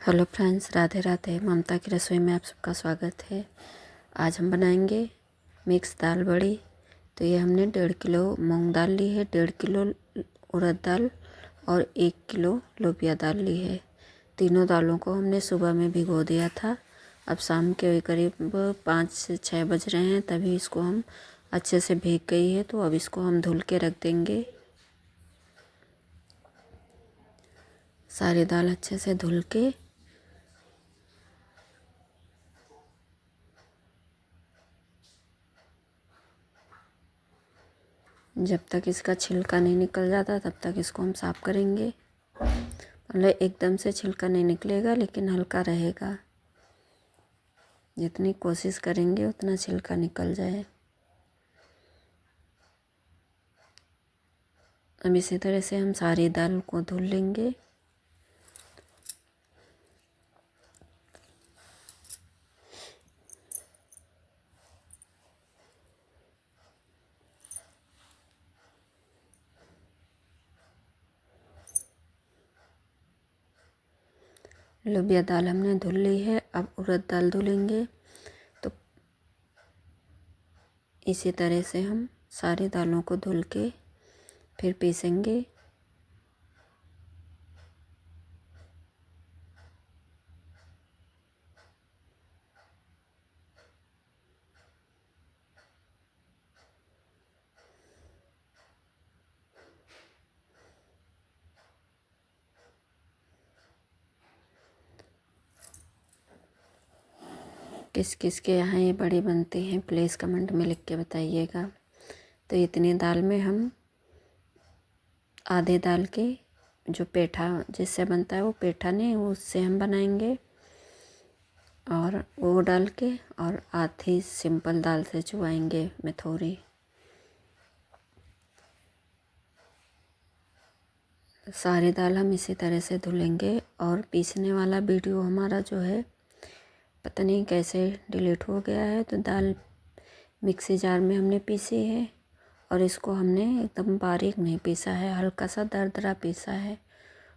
Hello friends, Radhe Radhe. Mamta की रसोई में आप सबका स्वागत है। आज हम बनाएंगे मिक्स दाल बड़ी। तो ये हमने 1.5 किलो मूंग दाल ली है, 1.5 किलो उड़द दाल और 1 किलो लोबिया दाल ली है। तीनों दालों को हमने सुबह में भिगो दिया था। अब शाम के करीब 5 से 6 बज रहे हैं, तभी इसको हम अच्छे से भीग गई है। तो अब इसको हम धुल के रख देंगे। सारी दाल अच्छे से धुल के जब तक इसका छिलका नहीं निकल जाता तब तक इसको हम साफ़ करेंगे। मतलब एकदम से छिलका नहीं निकलेगा, लेकिन हल्का रहेगा। जितनी कोशिश करेंगे उतना छिलका निकल जाए। अब इसी तरह से हम सारी दाल को धुल लेंगे। लोबिया दाल हमने धुल ली है। अब उड़द दाल धुलेंगे। तो इसी तरह से हम सारी दालों को धुल के फिर पीसेंगे। किस किस के यहाँ ये बड़ी बनती हैं, प्लीज़ कमेंट में लिख के बताइएगा। तो इतनी दाल में हम आधे दाल के जो पेठा जिससे बनता है, वो पेठा नहीं, उससे हम बनाएंगे। और वो डाल के और आधी सिंपल दाल से चुवाएंगे में थोड़ी। सारी दाल हम इसी तरह से धुलेंगे। और पीसने वाला वीडियो हमारा जो है, पता नहीं कैसे डिलीट हो गया है। तो दाल मिक्सी जार में हमने पीसी है, और इसको हमने एकदम बारीक नहीं पीसा है, हल्का सा दरदरा पीसा है।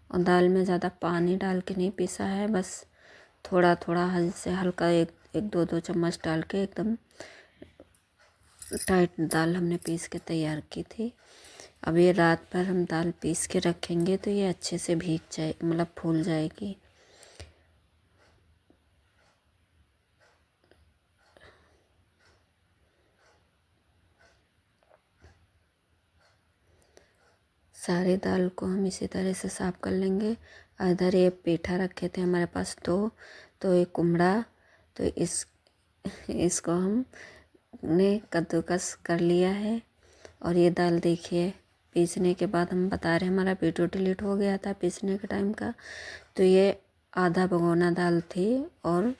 और दाल में ज़्यादा पानी डाल के नहीं पीसा है, बस थोड़ा थोड़ा से हल्का एक एक दो दो चम्मच डाल के एकदम टाइट दाल हमने पीस के तैयार की थी। अब ये रात भर हम दाल पीस के रखेंगे तो ये अच्छे से भीग जाए, मतलब फूल जाएगी। सारी दाल को हम इसी तरह से साफ़ कर लेंगे। इधर ये पेठा रखे थे हमारे पास तो एक कुमड़ा, तो इसको हमने कद्दूकस कर लिया है। और ये दाल देखिए, पीसने के बाद हम बता रहे हैं, हमारा वीडियो डिलीट हो गया था पीसने के टाइम का। तो ये आधा भगोना दाल थी, और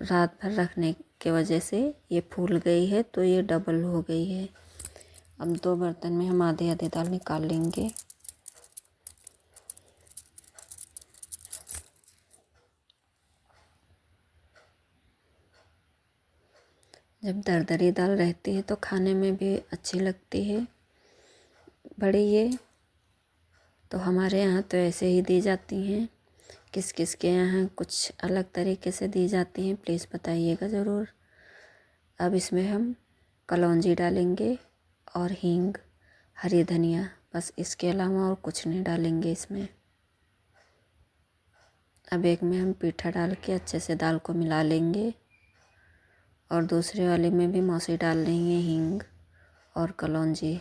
रात भर रखने की वजह से ये फूल गई है, तो ये डबल हो गई है। अब 2 बर्तन में हम आधी आधी दाल निकाल लेंगे। जब दरदरी दाल रहती है तो खाने में भी अच्छी लगती है बड़ी। ये तो हमारे यहाँ तो ऐसे ही दी जाती हैं। किस किस के यहाँ कुछ अलग तरीके से दी जाती हैं, प्लीज़ बताइएगा ज़रूर। अब इसमें हम कलौंजी डालेंगे और हींग, हरी धनिया, बस इसके अलावा और कुछ नहीं डालेंगे इसमें। अब एक में हम पीठा डाल के अच्छे से दाल को मिला लेंगे, और दूसरे वाले में भी मौसी डाल देंगे हींग और कलौंजी।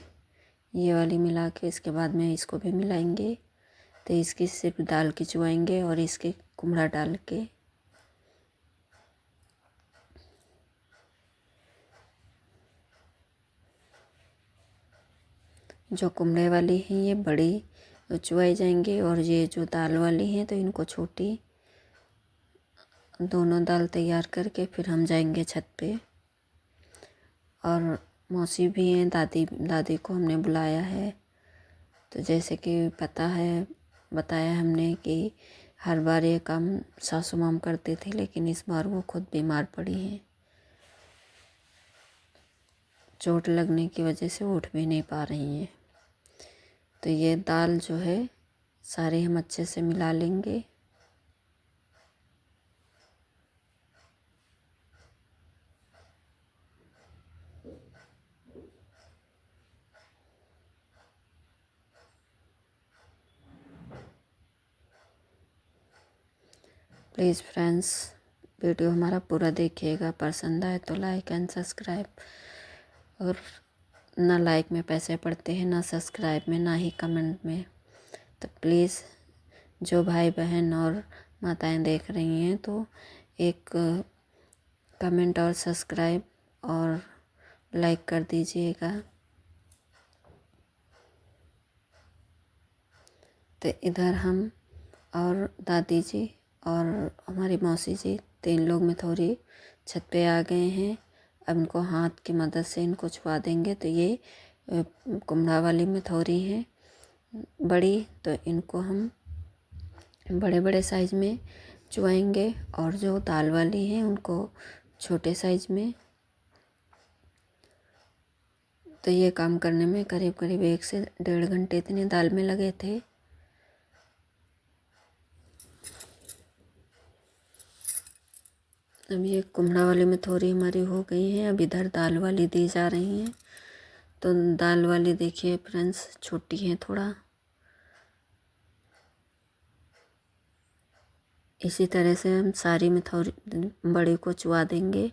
ये वाली मिला के इसके बाद में इसको भी मिलाएंगे। तो इसकी सिर्फ दाल की चुवाएंगे और इसके कुमड़ा डाल के। जो कुमड़े वाली हैं ये बड़ी चुवाई जाएंगे, और ये जो दाल वाली हैं तो इनको छोटी। दोनों दाल तैयार करके फिर हम जाएंगे छत पे। और मौसी भी हैं, दादी को हमने बुलाया है। तो जैसे कि पता है, बताया हमने कि हर बार ये काम सासू माम करती थी, लेकिन इस बार वो खुद बीमार पड़ी हैं। चोट लगने की वजह से उठ भी नहीं पा रही हैं। तो ये दाल जो है सारी हम अच्छे से मिला लेंगे। प्लीज़ फ्रेंड्स वीडियो हमारा पूरा देखिएगा, पसंद आए तो लाइक एंड सब्सक्राइब। और ना लाइक में पैसे पड़ते हैं, ना सब्सक्राइब में, ना ही कमेंट में। तो प्लीज़ जो भाई बहन और माताएं देख रही हैं तो एक कमेंट और सब्सक्राइब और लाइक कर दीजिएगा। तो इधर हम और दादी जी और हमारी मौसी जी 3 लोग में थोड़ी छत पे आ गए हैं। अब इनको हाथ की मदद से इनको छुआ देंगे। तो ये कुम्हड़ा वाली में थोड़ी है बड़ी, तो इनको हम बड़े बड़े साइज़ में चुआएंगे, और जो दाल वाली हैं उनको छोटे साइज़ में। तो ये काम करने में करीब करीब 1 से 1.5 घंटे इतने दाल में लगे थे। अब ये कुम्हड़ा वाली में थोड़ी हमारी हो गई है। अब इधर दाल वाली दी जा रही हैं। तो दाल वाली देखिए फ्रेंड्स छोटी है थोड़ा। इसी तरह से हम सारी मिथौरी बड़ी को चुआ देंगे।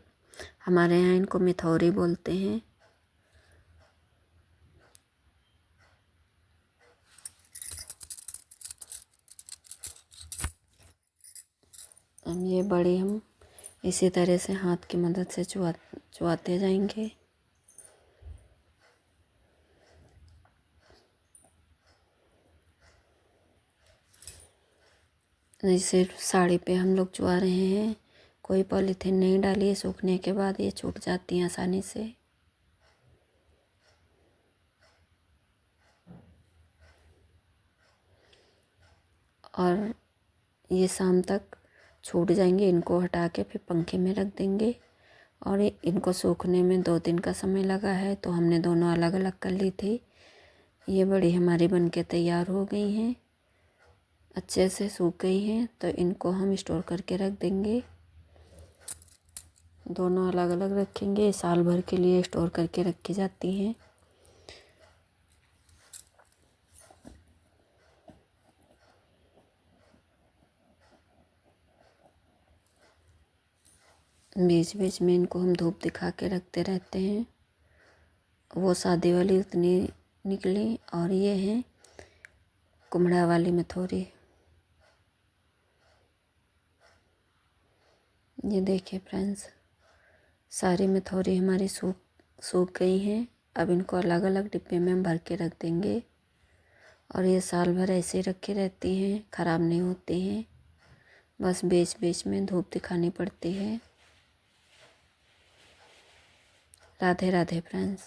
हमारे यहाँ इनको मिथौरी बोलते हैं। अब ये बड़ी हम इसी तरह से हाथ की मदद से चुआते जाएंगे। जैसे साड़ी पे हम लोग चुआ रहे हैं, कोई पॉलीथीन नहीं डाली है, सूखने के बाद ये छूट जाती हैं आसानी से। और ये शाम तक छूट जाएंगे। इनको हटा के फिर पंखे में रख देंगे। और इनको सूखने में 2 दिन का समय लगा है, तो हमने दोनों अलग अलग कर ली थी। ये बड़ी हमारी बन के तैयार हो गई हैं, अच्छे से सूख गई हैं। तो इनको हम स्टोर करके रख देंगे। दोनों अलग अलग रखेंगे, साल भर के लिए स्टोर करके रखी जाती हैं। बीच बीच में इनको हम धूप दिखा के रखते रहते हैं। वो सादी वाली उतनी निकली, और ये है कुम्हड़ा वाली में थोड़ी। ये देखिए फ्रेंड्स सारी में थोड़ी हमारी सूख गई हैं। अब इनको अलग अलग डिब्बे में हम भर के रख देंगे। और ये साल भर ऐसे रखे रहती हैं, ख़राब नहीं होती हैं। बस बीच बीच में धूप दिखानी पड़ती है। राधे राधे फ्रेंड्स।